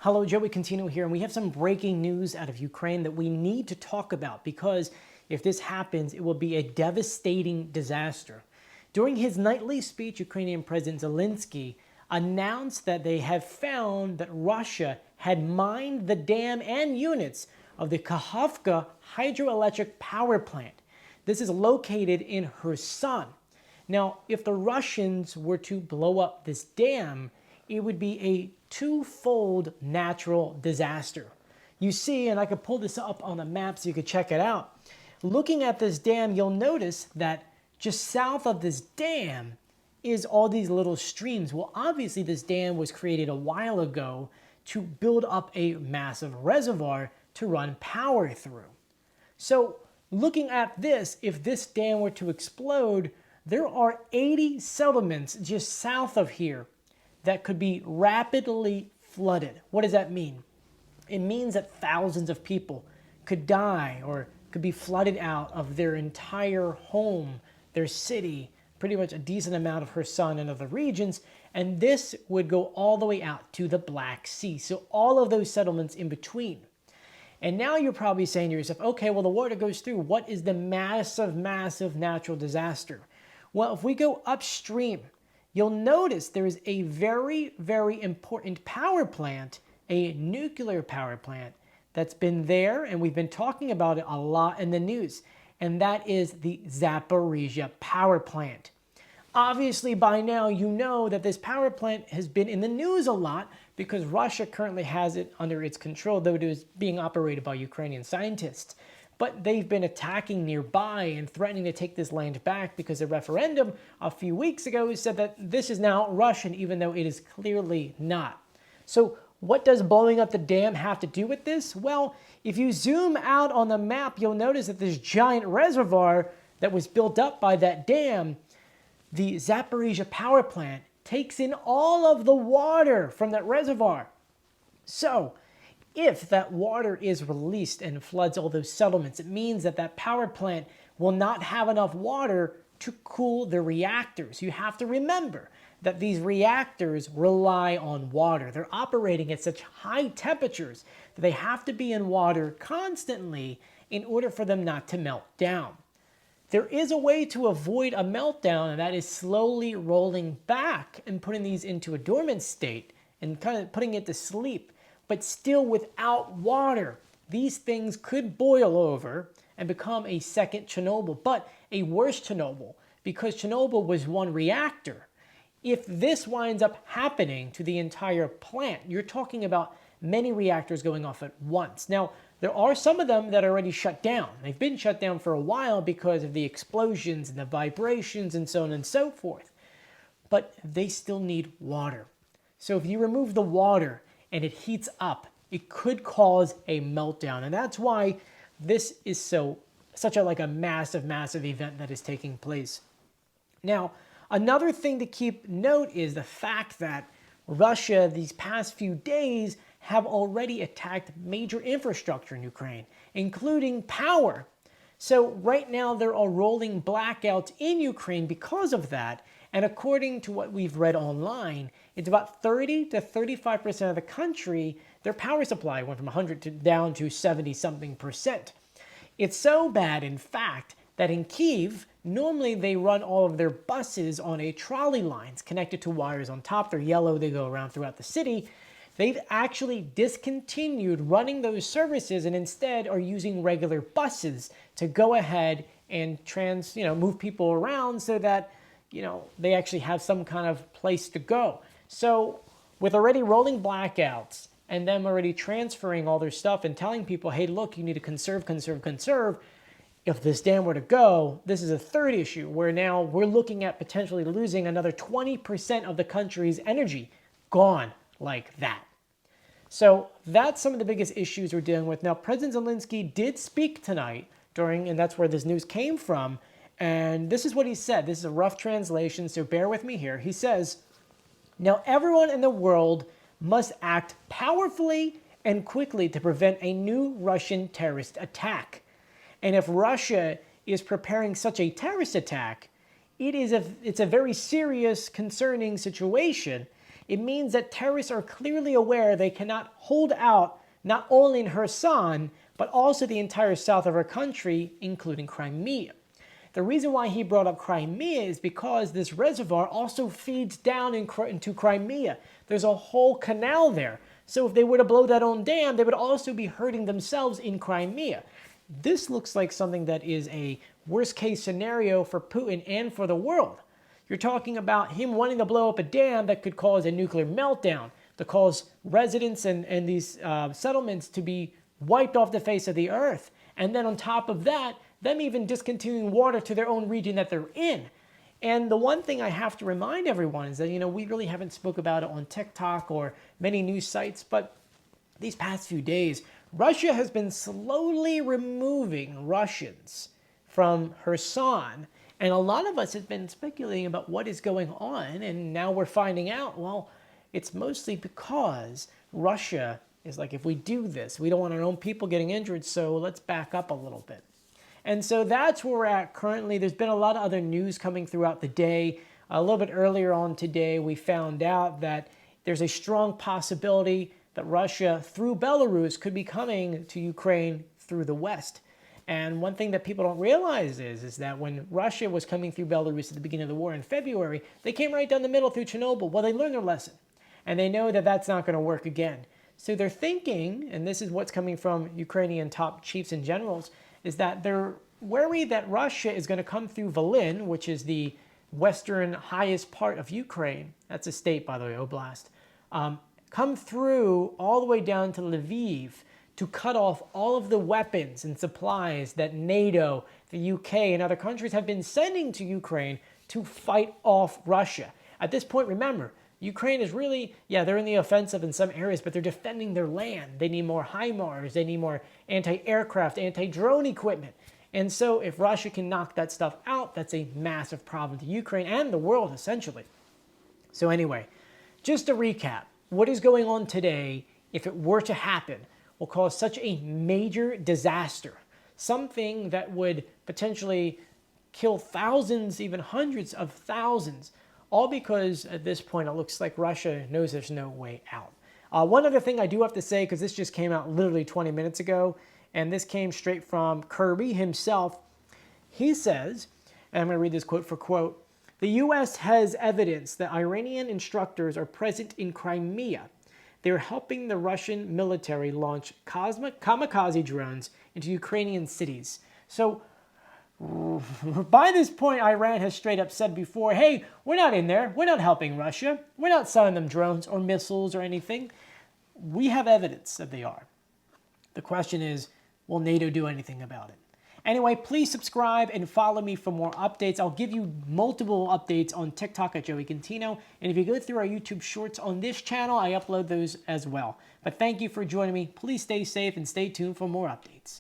Hello, Joe. We continue here, and we have some breaking news out of Ukraine that we need to talk about because if this happens, it will be a devastating disaster. During his nightly speech, Ukrainian President Zelensky announced that they have found that Russia had mined the dam and units of the Kakhovka Hydroelectric power plant. This is located in Kherson. Now, if the Russians were to blow up this dam, it would be a twofold natural disaster. You see, and I could pull this up on a map so you could check it out. Looking at this dam, you'll notice that just south of this dam is all these little streams. Well, obviously this dam was created a while ago to build up a massive reservoir to run power through. So looking at this, if this dam were to explode, there are 80 settlements just south of here that could be rapidly flooded. What does that mean? It means that thousands of people could die or could be flooded out of their entire home, their city, pretty much a decent amount of Kherson and other regions, and this would go all the way out to the Black Sea. So all of those settlements in between. And now you're probably saying to yourself, okay, well, the water goes through. What is the massive, massive natural disaster? Well, if we go upstream, you'll notice there is a very, very important power plant, a nuclear power plant that's been there, and we've been talking about it a lot in the news, and that is the Zaporizhzhia power plant. Obviously, by now, you know that this power plant has been in the news a lot because Russia currently has it under its control, though it is being operated by Ukrainian scientists. But they've been attacking nearby and threatening to take this land back because a referendum a few weeks ago said that this is now Russian, even though it is clearly not. So what does blowing up the dam have to do with this? Well, if you zoom out on the map, you'll notice that this giant reservoir that was built up by that dam, the Zaporizhzhia power plant, takes in all of the water from that reservoir. So if that water is released and floods all those settlements, it means that that power plant will not have enough water to cool the reactors. You have to remember that these reactors rely on water. They're operating at such high temperatures that they have to be in water constantly in order for them not to melt down. There is a way to avoid a meltdown, and that is slowly rolling back and putting these into a dormant state and kind of putting it to sleep. But still without water, these things could boil over and become a second Chernobyl, but a worse Chernobyl, because Chernobyl was one reactor. If this winds up happening to the entire plant, you're talking about many reactors going off at once. Now, there are some of them that are already shut down. They've been shut down for a while because of the explosions and the vibrations and so on and so forth. But they still need water. So if you remove the water and it heats up, it could cause a meltdown. And that's why this is such a massive, massive event that is taking place. Now, another thing to keep note is the fact that Russia, these past few days, have already attacked major infrastructure in Ukraine, including power. So right now there are rolling blackouts in Ukraine because of that. And according to what we've read online, it's about 30 to 35% of the country, their power supply went from 100 to down to 70-something%. It's so bad, in fact, that in Kyiv, normally they run all of their buses on a trolley lines connected to wires on top. They're yellow, they go around throughout the city. They've actually discontinued running those services and instead are using regular buses to go ahead and move people around so that they actually have some kind of place to go. So with already rolling blackouts and them already transferring all their stuff and telling people, hey, look, you need to conserve. If this dam were to go, this is a third issue where now we're looking at potentially losing another 20% of the country's energy gone like that. So that's some of the biggest issues we're dealing with. Now, President Zelensky did speak tonight and that's where this news came from. And this is what he said. This is a rough translation, so bear with me here. He says, now everyone in the world must act powerfully and quickly to prevent a new Russian terrorist attack. And if Russia is preparing such a terrorist attack, it's a very serious, concerning situation. it means that terrorists are clearly aware they cannot hold out not only in Kherson, but also the entire south of our country, including Crimea. The reason why he brought up Crimea is because this reservoir also feeds down into Crimea. There's a whole canal there. So if they were to blow that own dam, they would also be hurting themselves in Crimea. This looks like something that is a worst case scenario for Putin and for the world. You're talking about him wanting to blow up a dam that could cause a nuclear meltdown, to cause residents and these settlements to be wiped off the face of the earth. And then on top of that, them even discontinuing water to their own region that they're in. And the one thing I have to remind everyone is that, we really haven't spoke about it on TikTok or many news sites, but these past few days, Russia has been slowly removing Russians from Kherson. And a lot of us have been speculating about what is going on, and now we're finding out, well, it's mostly because Russia is like, if we do this, we don't want our own people getting injured, so let's back up a little bit. And so that's where we're at currently. There's been a lot of other news coming throughout the day. A little bit earlier on today, we found out that there's a strong possibility that Russia, through Belarus, could be coming to Ukraine through the West. And one thing that people don't realize is that when Russia was coming through Belarus at the beginning of the war in February, they came right down the middle through Chernobyl. Well, they learned their lesson. And they know that that's not going to work again. So they're thinking, and this is what's coming from Ukrainian top chiefs and generals, is that they're worried that Russia is going to come through Volyn, which is the western highest part of Ukraine. That's a state, by the way, oblast. Come through all the way down to Lviv to cut off all of the weapons and supplies that NATO, the UK, and other countries have been sending to Ukraine to fight off Russia. At this point, remember, Ukraine is really, they're in the offensive in some areas, but they're defending their land. They need more HIMARS. They need more anti-aircraft, anti-drone equipment. And so if Russia can knock that stuff out, that's a massive problem to Ukraine and the world, essentially. So anyway, just to recap, what is going on today, if it were to happen, will cause such a major disaster. Something that would potentially kill thousands, even hundreds of thousands, all because at this point it looks like Russia knows there's no way out. One other thing I do have to say, because this just came out literally 20 minutes ago, and this came straight from Kirby himself. He says, and I'm going to read this quote for quote, "The U.S. has evidence that Iranian instructors are present in Crimea. They're helping the Russian military launch kamikaze drones into Ukrainian cities." So by this point, Iran has straight up said before, hey, we're not in there. We're not helping Russia. We're not selling them drones or missiles or anything. We have evidence that they are. The question is, will NATO do anything about it? Anyway, please subscribe and follow me for more updates. I'll give you multiple updates on TikTok at Joey Contino. And if you go through our YouTube shorts on this channel, I upload those as well. But thank you for joining me. Please stay safe and stay tuned for more updates.